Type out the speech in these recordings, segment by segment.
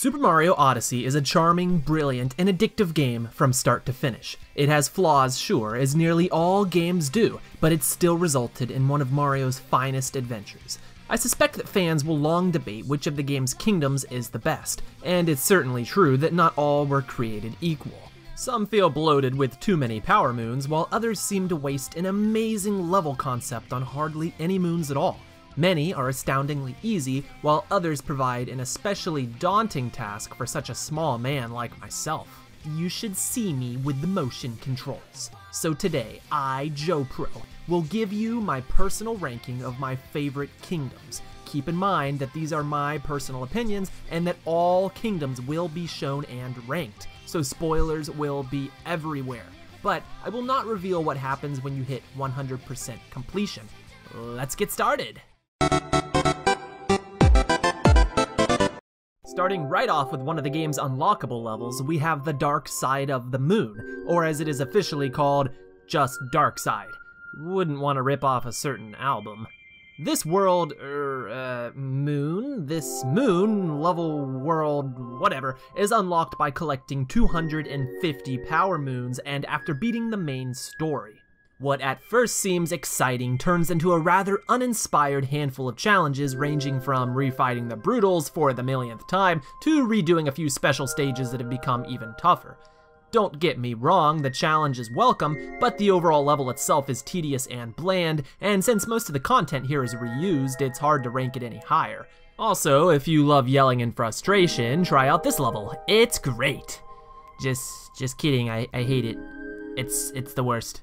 Super Mario Odyssey is a charming, brilliant, and addictive game from start to finish. It has flaws, sure, as nearly all games do, but it still resulted in one of Mario's finest adventures. I suspect that fans will long debate which of the game's kingdoms is the best, and it's certainly true that not all were created equal. Some feel bloated with too many power moons, while others seem to waste an amazing level concept on hardly any moons at all. Many are astoundingly easy, while others provide an especially daunting task for such a small man like myself. You should see me with the motion controls. So today, I, JoPro, will give you my personal ranking of my favorite kingdoms. Keep in mind that these are my personal opinions and that all kingdoms will be shown and ranked, so spoilers will be everywhere. But I will not reveal what happens when you hit 100% completion. Let's get started! Starting right off with one of the game's unlockable levels, we have the Dark Side of the Moon, or as it is officially called, just Dark Side. Wouldn't want to rip off a certain album. This world, level world, whatever, is unlocked by collecting 250 power moons and after beating the main story. What at first seems exciting turns into a rather uninspired handful of challenges ranging from refighting the Brutals for the millionth time to redoing a few special stages that have become even tougher. Don't get me wrong, the challenge is welcome, but the overall level itself is tedious and bland, and since most of the content here is reused, it's hard to rank it any higher. Also, if you love yelling and frustration, try out this level. It's great. Just kidding, I hate it. It's the worst.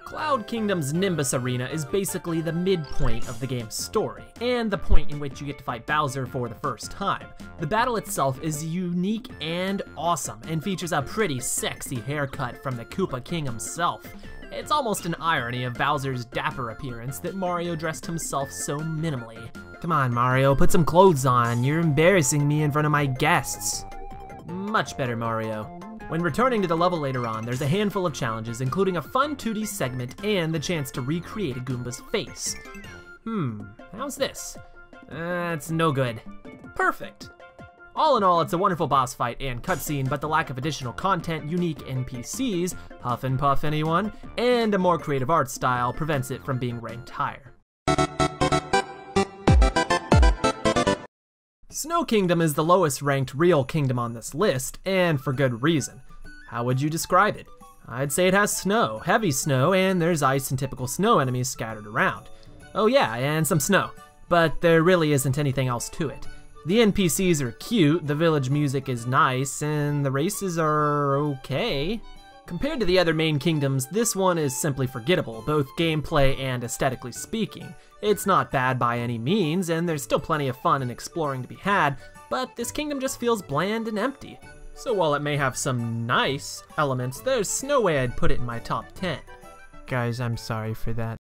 Cloud Kingdom's Nimbus Arena is basically the midpoint of the game's story, and the point in which you get to fight Bowser for the first time. The battle itself is unique and awesome, and features a pretty sexy haircut from the Koopa King himself. It's almost an irony of Bowser's dapper appearance that Mario dressed himself so minimally. Come on, Mario, put some clothes on. You're embarrassing me in front of my guests. Much better, Mario. When returning to the level later on, there's a handful of challenges, including a fun 2D segment and the chance to recreate a Goomba's face. How's this? It's no good. Perfect. All in all, it's a wonderful boss fight and cutscene, but the lack of additional content, unique NPCs, Huff and Puff anyone, and a more creative art style prevents it from being ranked higher. Snow Kingdom is the lowest ranked real kingdom on this list, and for good reason. How would you describe it? I'd say it has snow, heavy snow, and there's ice and typical snow enemies scattered around. Oh yeah, and some snow, but there really isn't anything else to it. The NPCs are cute, the village music is nice, and the races are okay. Compared to the other main kingdoms, this one is simply forgettable, both gameplay and aesthetically speaking. It's not bad by any means, and there's still plenty of fun and exploring to be had, but this kingdom just feels bland and empty. So while it may have some nice elements, there's no way I'd put it in my top 10. Guys, I'm sorry for that.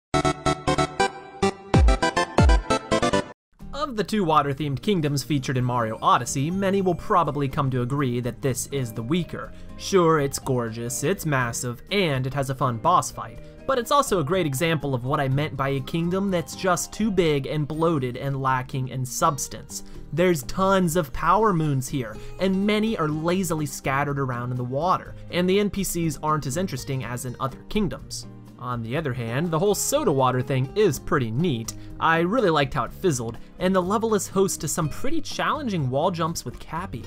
Of the two water-themed kingdoms featured in Mario Odyssey, many will probably come to agree that this is the weaker. Sure, it's gorgeous, it's massive, and it has a fun boss fight, but it's also a great example of what I meant by a kingdom that's just too big and bloated and lacking in substance. There's tons of power moons here, and many are lazily scattered around in the water, and the NPCs aren't as interesting as in other kingdoms. On the other hand, the whole soda water thing is pretty neat. I really liked how it fizzled, and the level is host to some pretty challenging wall jumps with Cappy.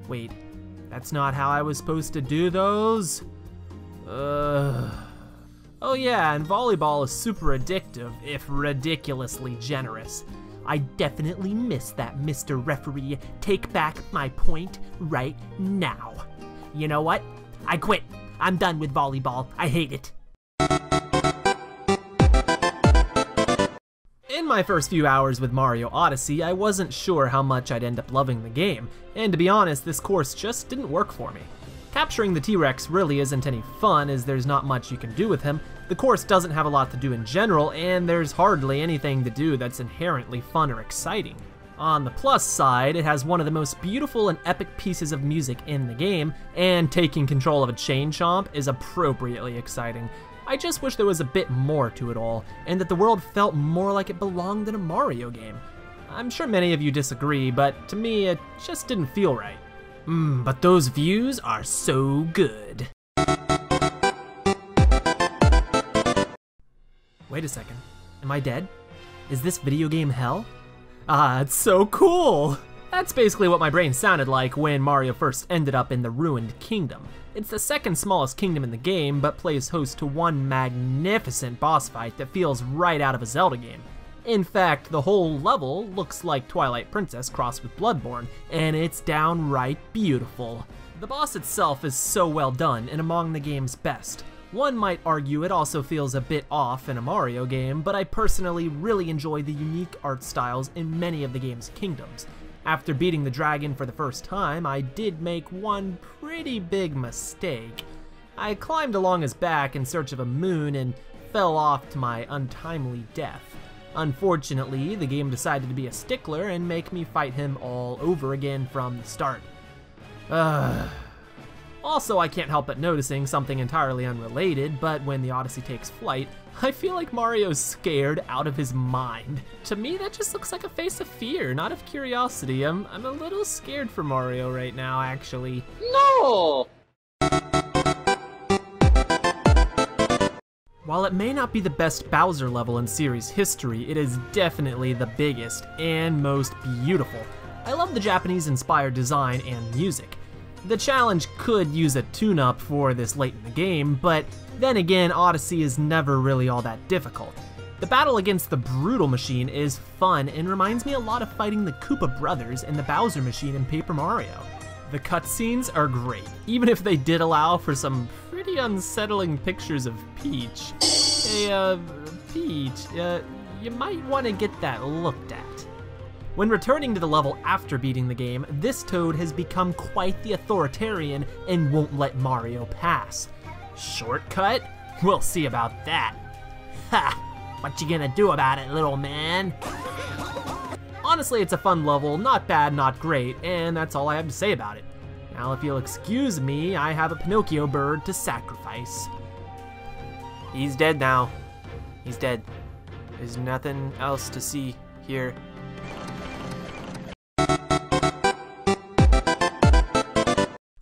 Wait, that's not how I was supposed to do those? Oh yeah, and volleyball is super addictive, if ridiculously generous. I definitely missed that, Mr. Referee. Take back my point right now. You know what? I quit. I'm done with volleyball. I hate it. In my first few hours with Mario Odyssey, I wasn't sure how much I'd end up loving the game, and to be honest, this course just didn't work for me. Capturing the T-Rex really isn't any fun, as there's not much you can do with him. The course doesn't have a lot to do in general, and there's hardly anything to do that's inherently fun or exciting. On the plus side, it has one of the most beautiful and epic pieces of music in the game, and taking control of a chain chomp is appropriately exciting. I just wish there was a bit more to it all, and that the world felt more like it belonged in a Mario game. I'm sure many of you disagree, but to me it just didn't feel right. But those views are so good. Wait a second, am I dead? Is this video game hell? Ah, it's so cool! That's basically what my brain sounded like when Mario first ended up in the ruined kingdom. It's the second smallest kingdom in the game, but plays host to one magnificent boss fight that feels right out of a Zelda game. In fact, the whole level looks like Twilight Princess crossed with Bloodborne, and it's downright beautiful. The boss itself is so well done and among the game's best. One might argue it also feels a bit off in a Mario game, but I personally really enjoy the unique art styles in many of the game's kingdoms. After beating the dragon for the first time, I did make one pretty big mistake. I climbed along his back in search of a moon and fell off to my untimely death. Unfortunately, the game decided to be a stickler and make me fight him all over again from the start. Also, I can't help but noticing something entirely unrelated, but when the Odyssey takes flight, I feel like Mario's scared out of his mind. To me, that just looks like a face of fear, not of curiosity. I'm a little scared for Mario right now, actually. No! While it may not be the best Bowser level in series history, it is definitely the biggest and most beautiful. I love the Japanese-inspired design and music. The challenge could use a tune-up for this late in the game, but then again, Odyssey is never really all that difficult. The battle against the Brutal Machine is fun and reminds me a lot of fighting the Koopa Brothers and the Bowser Machine in Paper Mario. The cutscenes are great, even if they did allow for some pretty unsettling pictures of Peach. Hey, Peach, you might want to get that looked at. When returning to the level after beating the game, this Toad has become quite the authoritarian and won't let Mario pass. Shortcut? We'll see about that. Ha! What you gonna do about it, little man? Honestly, it's a fun level, not bad, not great, and that's all I have to say about it. Now, if you'll excuse me, I have a Pinocchio bird to sacrifice. He's dead now. He's dead. There's nothing else to see here.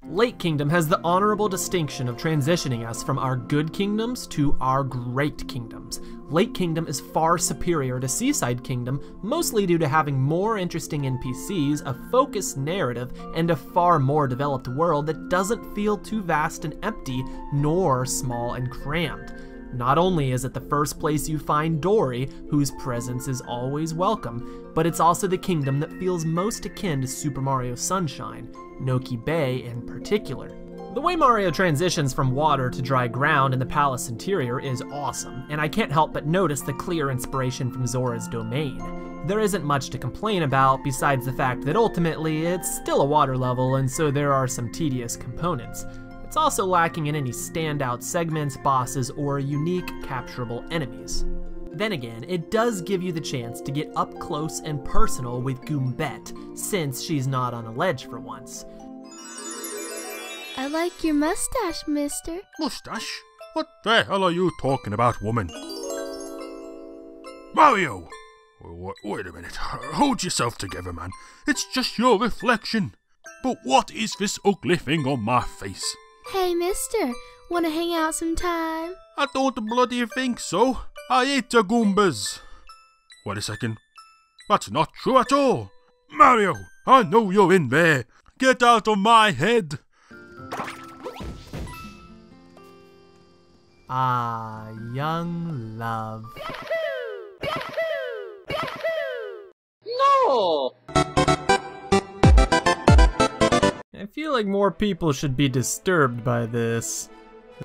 Late Kingdom has the honorable distinction of transitioning us from our good kingdoms to our great kingdoms. Late Kingdom is far superior to Seaside Kingdom, mostly due to having more interesting NPCs, a focused narrative, and a far more developed world that doesn't feel too vast and empty, nor small and crammed. Not only is it the first place you find Dory, whose presence is always welcome, but it's also the kingdom that feels most akin to Super Mario Sunshine, Noki Bay in particular. The way Mario transitions from water to dry ground in the palace interior is awesome, and I can't help but notice the clear inspiration from Zora's domain. There isn't much to complain about besides the fact that ultimately it's still a water level, and so there are some tedious components. It's also lacking in any standout segments, bosses, or unique capturable enemies. Then again, it does give you the chance to get up close and personal with Goombette, since she's not on a ledge for once. I like your mustache, mister. Mustache? What the hell are you talking about, woman? Mario! Wait a minute. Hold yourself together, man. It's just your reflection. But what is this ugly thing on my face? Hey, mister, wanna hang out sometime? I don't bloody think so. I hate the Goombas. Wait a second. That's not true at all. Mario, I know you're in there. Get out of my head. Ah, young love. No! I feel like more people should be disturbed by this.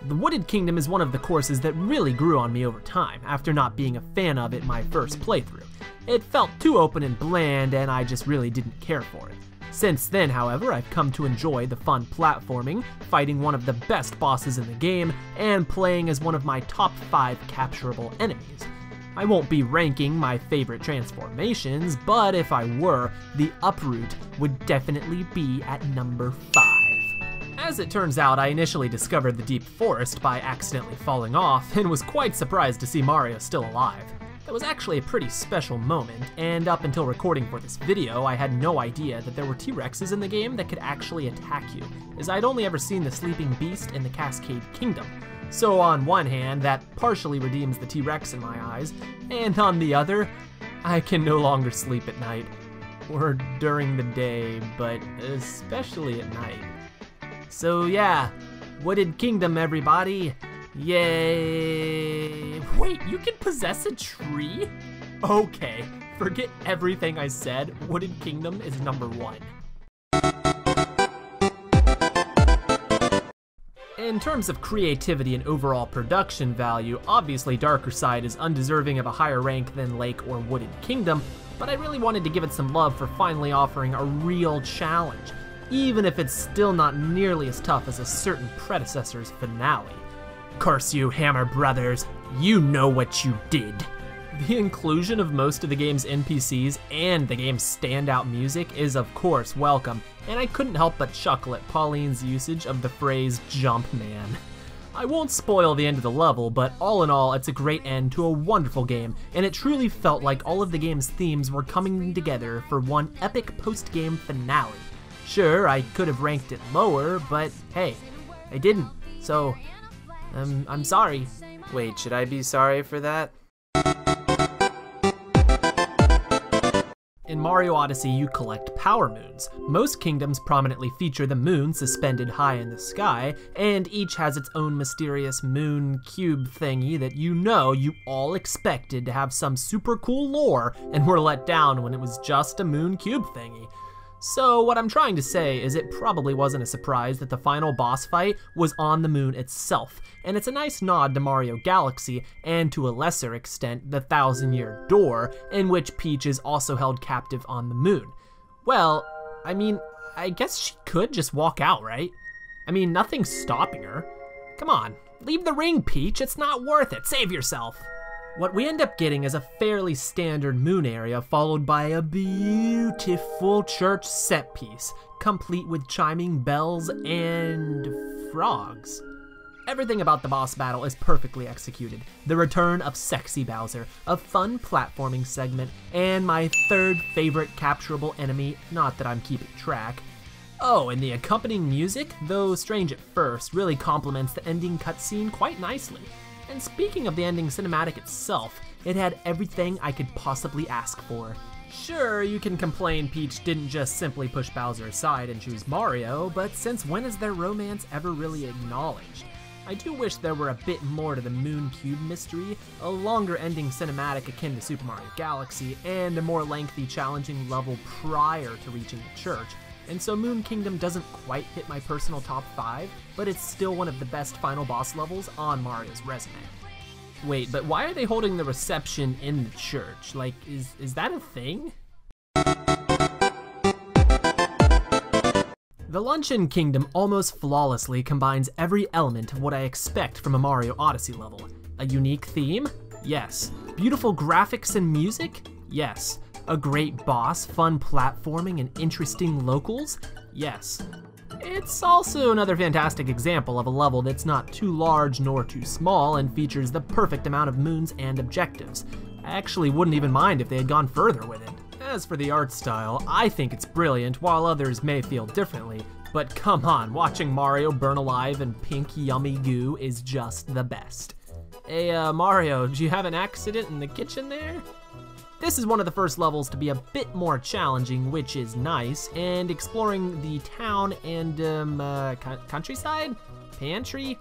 The Wooded Kingdom is one of the courses that really grew on me over time, after not being a fan of it my first playthrough. It felt too open and bland, and I just really didn't care for it. Since then, however, I've come to enjoy the fun platforming, fighting one of the best bosses in the game, and playing as one of my top 5 capturable enemies. I won't be ranking my favorite transformations, but if I were, the uproot would definitely be at number 5. As it turns out, I initially discovered the deep forest by accidentally falling off and was quite surprised to see Mario still alive. That was actually a pretty special moment, and up until recording for this video, I had no idea that there were T-Rexes in the game that could actually attack you, as I'd only ever seen the sleeping beast in the Cascade Kingdom. So on one hand, that partially redeems the T-Rex in my eyes, and on the other, I can no longer sleep at night. Or during the day, but especially at night. So yeah, Wooded Kingdom, everybody. Yay! Wait, you can possess a tree? Okay, forget everything I said. Wooded Kingdom is number 1. In terms of creativity and overall production value, obviously Darker Side is undeserving of a higher rank than Lake or Wooded Kingdom, but I really wanted to give it some love for finally offering a real challenge, even if it's still not nearly as tough as a certain predecessor's finale. Curse you, Hammer Brothers, you know what you did. The inclusion of most of the game's NPCs and the game's standout music is of course welcome, and I couldn't help but chuckle at Pauline's usage of the phrase "jump man." I won't spoil the end of the level, but all in all, it's a great end to a wonderful game, and it truly felt like all of the game's themes were coming together for one epic post-game finale. Sure, I could have ranked it lower, but hey, I didn't, so I'm sorry. Wait, should I be sorry for that? In Mario Odyssey, you collect power moons. Most kingdoms prominently feature the moon suspended high in the sky, and each has its own mysterious moon cube thingy that you all expected to have some super cool lore and were let down when it was just a moon cube thingy. So what I'm trying to say is it probably wasn't a surprise that the final boss fight was on the moon itself, and it's a nice nod to Mario Galaxy, and to a lesser extent, the Thousand-Year Door, in which Peach is also held captive on the moon. Well, I mean, I guess she could just walk out, right? I mean, nothing's stopping her. Come on, leave the ring, Peach, it's not worth it, save yourself. What we end up getting is a fairly standard moon area followed by a beautiful church set piece, complete with chiming bells and frogs. Everything about the boss battle is perfectly executed. The return of Sexy Bowser, a fun platforming segment, and my third favorite capturable enemy, not that I'm keeping track. Oh, and the accompanying music, though strange at first, really complements the ending cutscene quite nicely. And speaking of the ending cinematic itself, it had everything I could possibly ask for. Sure, you can complain Peach didn't just simply push Bowser aside and choose Mario, but since when is their romance ever really acknowledged? I do wish there were a bit more to the Moon Cube mystery, a longer ending cinematic akin to Super Mario Galaxy, and a more lengthy, challenging level prior to reaching the church. And so Moon Kingdom doesn't quite hit my personal top 5, but it's still one of the best final boss levels on Mario's resume. Wait, but why are they holding the reception in the church? Like, is that a thing? The Luncheon Kingdom almost flawlessly combines every element of what I expect from a Mario Odyssey level. A unique theme? Yes. Beautiful graphics and music? Yes. A great boss, fun platforming, and interesting locals? Yes. It's also another fantastic example of a level that's not too large nor too small and features the perfect amount of moons and objectives. I actually wouldn't even mind if they had gone further with it. As for the art style, I think it's brilliant while others may feel differently, but come on, watching Mario burn alive in pink yummy goo is just the best. Hey, Mario, did you have an accident in the kitchen there? This is one of the first levels to be a bit more challenging, which is nice, and exploring the town and, countryside? Pantry?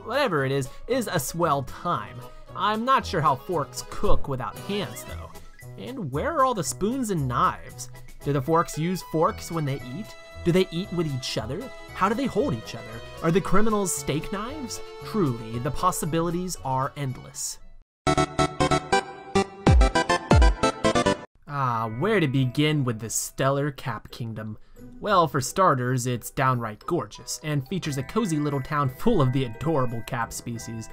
Whatever it is a swell time. I'm not sure how forks cook without hands, though. And where are all the spoons and knives? Do the forks use forks when they eat? Do they eat with each other? How do they hold each other? Are the criminals steak knives? Truly, the possibilities are endless. Where to begin with the stellar Cap Kingdom? Well, for starters, it's downright gorgeous, and features a cozy little town full of the adorable Cap species.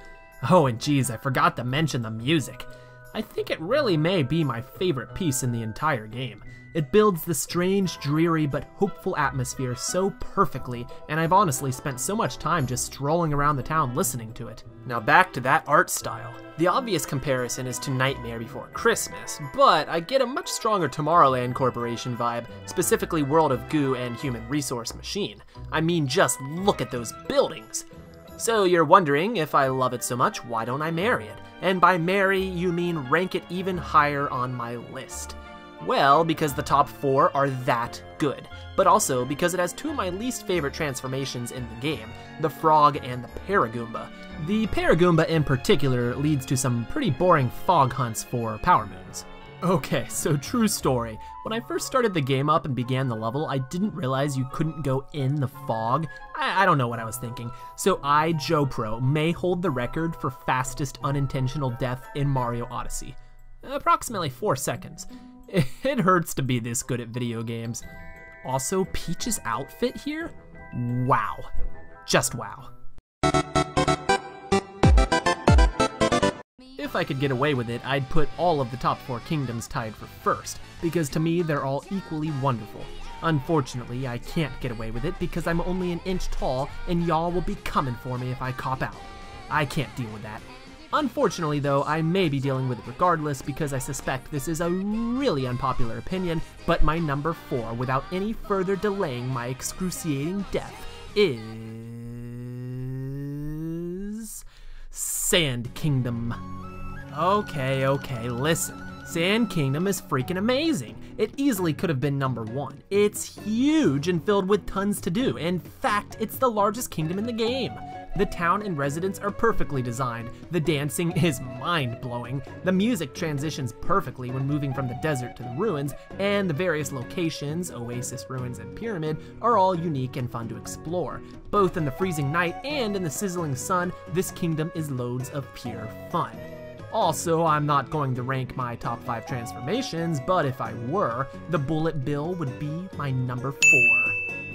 Oh, and geez, I forgot to mention the music. I think it really may be my favorite piece in the entire game. It builds the strange, dreary, but hopeful atmosphere so perfectly, and I've honestly spent so much time just strolling around the town listening to it. Now back to that art style. The obvious comparison is to Nightmare Before Christmas, but I get a much stronger Tomorrowland Corporation vibe, specifically World of Goo and Human Resource Machine. I mean, just look at those buildings! So you're wondering, if I love it so much, why don't I marry it? And by marry, you mean rank it even higher on my list. Well, because the top 4 are that good, but also because it has 2 of my least favorite transformations in the game, the Frog and the Paragoomba. The Paragoomba in particular leads to some pretty boring fog hunts for Power Moons. Okay, so true story. When I first started the game up and began the level, I didn't realize you couldn't go in the fog. I don't know what I was thinking. So JoPro may hold the record for fastest unintentional death in Mario Odyssey. Approximately 4 seconds. It hurts to be this good at video games. Also, Peach's outfit here? Wow. Just wow. If I could get away with it, I'd put all of the top 4 kingdoms tied for first, because to me they're all equally wonderful. Unfortunately, I can't get away with it because I'm only an inch tall and y'all will be coming for me if I cop out. I can't deal with that. Unfortunately though, I may be dealing with it regardless because I suspect this is a really unpopular opinion, but my number 4, without any further delaying my excruciating death, is... Sand Kingdom. Okay, listen. Sand Kingdom is freaking amazing. It easily could have been number 1. It's huge and filled with tons to do. In fact, it's the largest kingdom in the game. The town and residents are perfectly designed. The dancing is mind-blowing. The music transitions perfectly when moving from the desert to the ruins, and the various locations, oasis, ruins, and pyramid, are all unique and fun to explore. Both in the freezing night and in the sizzling sun, this kingdom is loads of pure fun. Also, I'm not going to rank my top 5 transformations, but if I were, the Bullet Bill would be my number 4.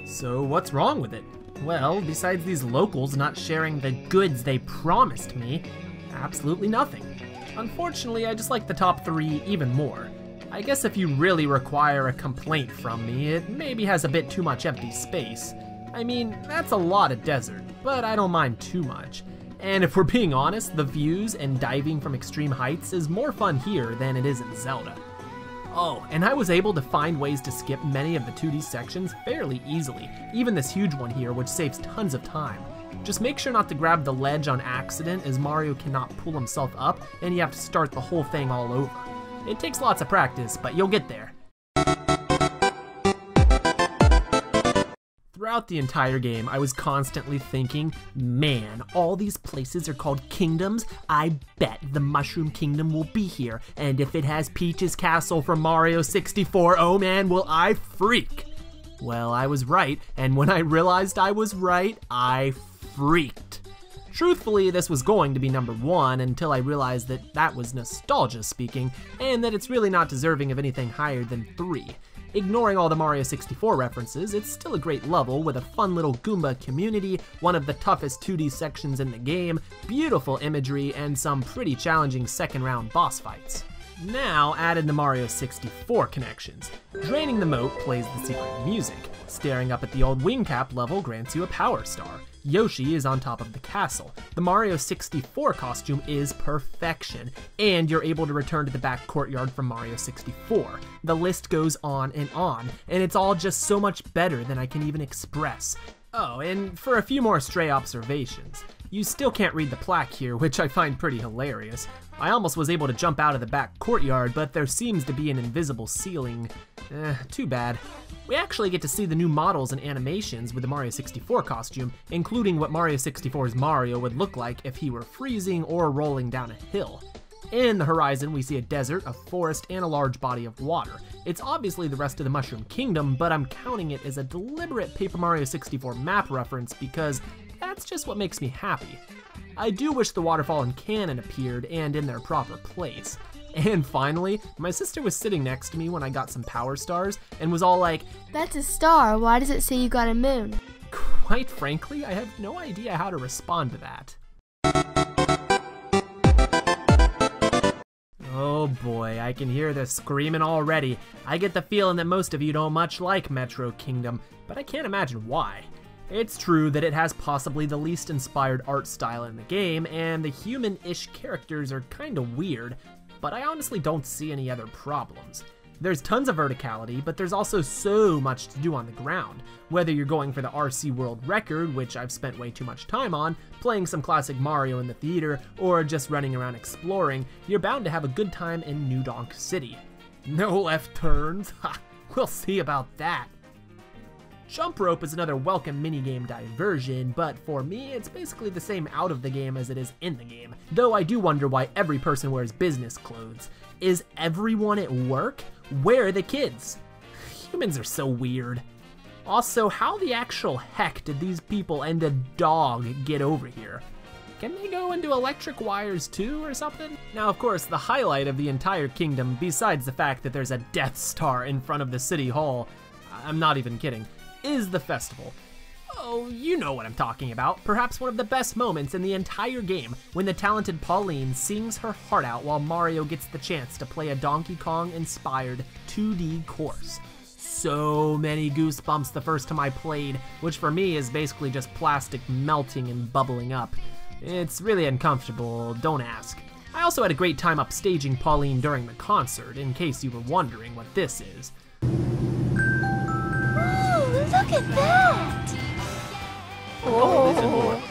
So what's wrong with it? Well, besides these locals not sharing the goods they promised me, absolutely nothing. Unfortunately, I just like the top 3 even more. I guess if you really require a complaint from me, it maybe has a bit too much empty space. I mean, that's a lot of desert, but I don't mind too much. And if we're being honest, the views and diving from extreme heights is more fun here than it is in Zelda. Oh, and I was able to find ways to skip many of the 2D sections fairly easily, even this huge one here, which saves tons of time. Just make sure not to grab the ledge on accident, as Mario cannot pull himself up, and you have to start the whole thing all over. It takes lots of practice, but you'll get there. Throughout the entire game, I was constantly thinking, man, all these places are called kingdoms. I bet the Mushroom Kingdom will be here, and if it has Peach's castle from Mario 64, oh man, will I freak. Well, I was right, and when I realized I was right, I freaked. Truthfully, this was going to be number 1 until I realized that that was nostalgia speaking, and that it's really not deserving of anything higher than 3. Ignoring all the Mario 64 references, it's still a great level with a fun little Goomba community, one of the toughest 2D sections in the game, beautiful imagery, and some pretty challenging second round boss fights. Now add in the Mario 64 connections. Draining the moat plays the secret music. Staring up at the old wing cap level grants you a power star. Yoshi is on top of the castle. The Mario 64 costume is perfection, and you're able to return to the back courtyard from Mario 64. The list goes on, and it's all just so much better than I can even express. Oh, and for a few more stray observations. You still can't read the plaque here, which I find pretty hilarious. I almost was able to jump out of the back courtyard, but there seems to be an invisible ceiling. Too bad. We actually get to see the new models and animations with the Mario 64 costume, including what Mario 64's Mario would look like if he were freezing or rolling down a hill. In the horizon, we see a desert, a forest, and a large body of water. It's obviously the rest of the Mushroom Kingdom, but I'm counting it as a deliberate Paper Mario 64 map reference because that's just what makes me happy. I do wish the waterfall and cannon appeared and in their proper place. And finally, my sister was sitting next to me when I got some power stars and was all like, "That's a star. Why does it say you got a moon?" Quite frankly, I have no idea how to respond to that. boy, I can hear the screaming already. I get the feeling that most of you don't much like Metro Kingdom, but I can't imagine why. It's true that it has possibly the least inspired art style in the game, and the human-ish characters are kinda weird, but I honestly don't see any other problems. There's tons of verticality, but there's also so much to do on the ground. Whether you're going for the RC World record, which I've spent way too much time on, playing some classic Mario in the theater, or just running around exploring, you're bound to have a good time in New Donk City. No left turns? Ha! We'll see about that. Jump rope is another welcome minigame diversion, but for me, it's basically the same out of the game as it is in the game, though I do wonder why every person wears business clothes. Is everyone at work? Where are the kids? Humans are so weird. Also, how the actual heck did these people and a dog get over here? Can they go into electric wires too or something? Now, of course, the highlight of the entire kingdom, besides the fact that there's a Death Star in front of the city hall, I'm not even kidding, is the festival. Oh, you know what I'm talking about. Perhaps one of the best moments in the entire game, when the talented Pauline sings her heart out while Mario gets the chance to play a Donkey Kong-inspired 2D course. So many goosebumps the first time I played, which for me is basically just plastic melting and bubbling up. It's really uncomfortable, don't ask. I also had a great time upstaging Pauline during the concert, in case you were wondering what this is. Whoa, look at that! Oh.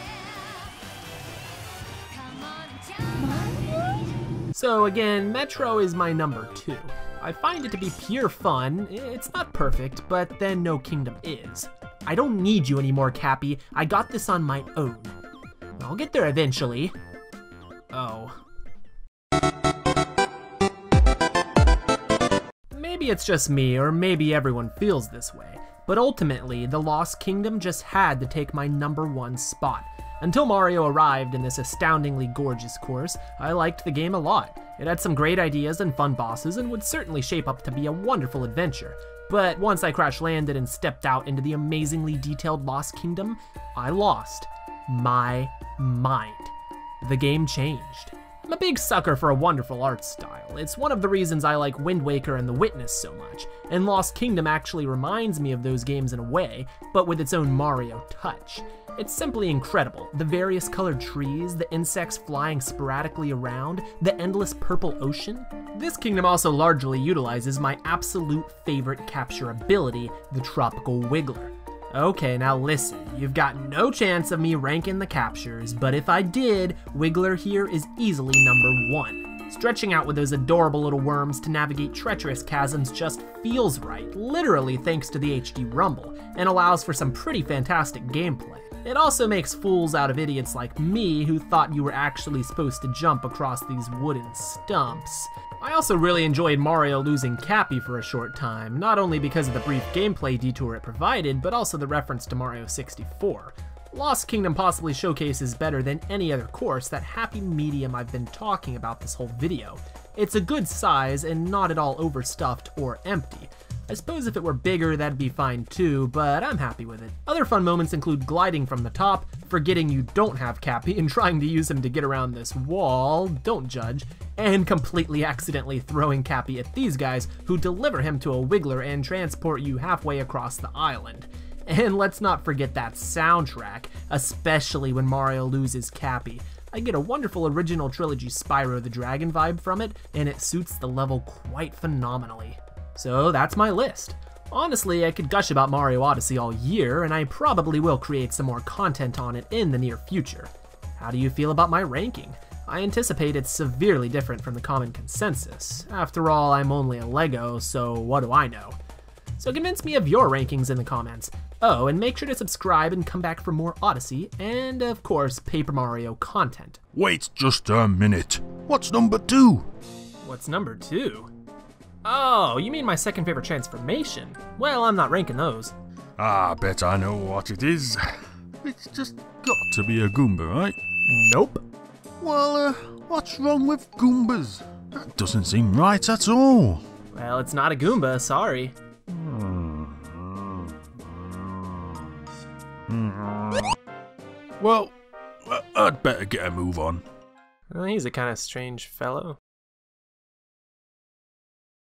So again, Metro is my number 2. I find it to be pure fun. It's not perfect, but then no kingdom is. I don't need you anymore, Cappy. I got this on my own. I'll get there eventually. Oh. Maybe it's just me, or maybe everyone feels this way, but ultimately, the Lost Kingdom just had to take my number 1 spot. Until Mario arrived in this astoundingly gorgeous course, I liked the game a lot. It had some great ideas and fun bosses and would certainly shape up to be a wonderful adventure. But once I crash landed and stepped out into the amazingly detailed Lost Kingdom, I lost my mind. The game changed. I'm a big sucker for a wonderful art style. It's one of the reasons I like Wind Waker and The Witness so much, and Lost Kingdom actually reminds me of those games in a way, but with its own Mario touch. It's simply incredible. The various colored trees, the insects flying sporadically around, the endless purple ocean. This kingdom also largely utilizes my absolute favorite capture ability, the Tropical Wiggler. Okay, now listen, you've got no chance of me ranking the captures, but if I did, Wiggler here is easily number 1. Stretching out with those adorable little worms to navigate treacherous chasms just feels right, literally thanks to the HD rumble, and allows for some pretty fantastic gameplay. It also makes fools out of idiots like me who thought you were actually supposed to jump across these wooden stumps. I also really enjoyed Mario losing Cappy for a short time, not only because of the brief gameplay detour it provided, but also the reference to Mario 64. Lost Kingdom possibly showcases better than any other course that happy medium I've been talking about this whole video. It's a good size and not at all overstuffed or empty. I suppose if it were bigger, that'd be fine too, but I'm happy with it. Other fun moments include gliding from the top, forgetting you don't have Cappy and trying to use him to get around this wall, don't judge, and completely accidentally throwing Cappy at these guys who deliver him to a Wiggler and transport you halfway across the island. And let's not forget that soundtrack, especially when Mario loses Cappy. I get a wonderful original trilogy Spyro the Dragon vibe from it, and it suits the level quite phenomenally. So that's my list. Honestly, I could gush about Mario Odyssey all year, and I probably will create some more content on it in the near future. How do you feel about my ranking? I anticipate it's severely different from the common consensus. After all, I'm only a Lego, so what do I know? So convince me of your rankings in the comments. Oh, and make sure to subscribe and come back for more Odyssey, and of course, Paper Mario content. Wait just a minute. What's number 2? What's number 2? Oh, you mean my second favorite transformation? Well, I'm not ranking those. I bet I know what it is. It's just got to be a Goomba, right? Nope. Well, what's wrong with Goombas? That doesn't seem right at all. Well, it's not a Goomba, sorry. Well, I'd better get a move on. Well, he's a kind of strange fellow.